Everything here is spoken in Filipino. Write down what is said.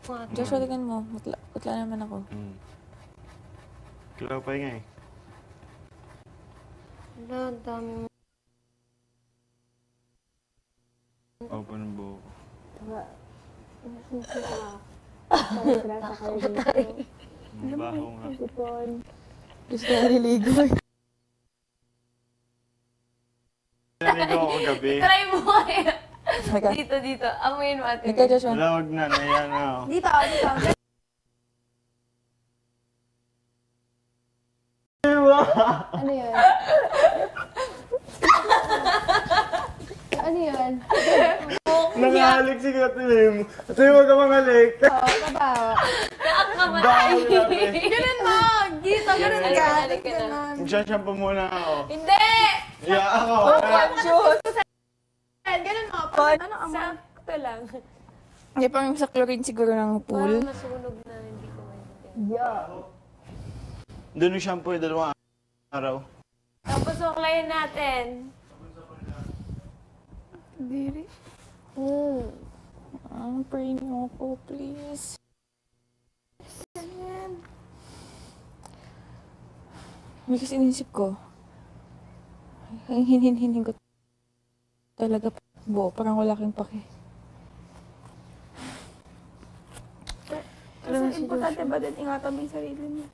Joshua, tingnan mo. Putla naman ako. Kailangan pa nga eh. Wala, dami mo. Open ang buho ko. Baho nga. Diyos ka naliligo eh. Naligo ako gabi. Try mo eh. Teka. Dito. Amuin mo ate. Ikaw, Joshua. Wala, wag na. Naya na ako. Dito. Ano yun? Ano yun? Nangahalik si Katim. Ito yung wag ka mangalik. Kabawa. Baho namin. Ganun mo! Dito, ganun ka. Magsashampo muna ako. Hindi! Iya ako. Ganun mo. Ano amo? Sakto lang. Hindi pang sa chlorine siguro ng pool. Parang nasunog na hindi ko maintindihan. Doon yung shampoo yung 2 araw. Tapos uklayin natin. Diri. Pray niyo ako, please. May kasi inisip ko. Ang hin ko talaga buo. Parang wala kang pake. Kasi importante ba din ingatan mo yung sarili niya?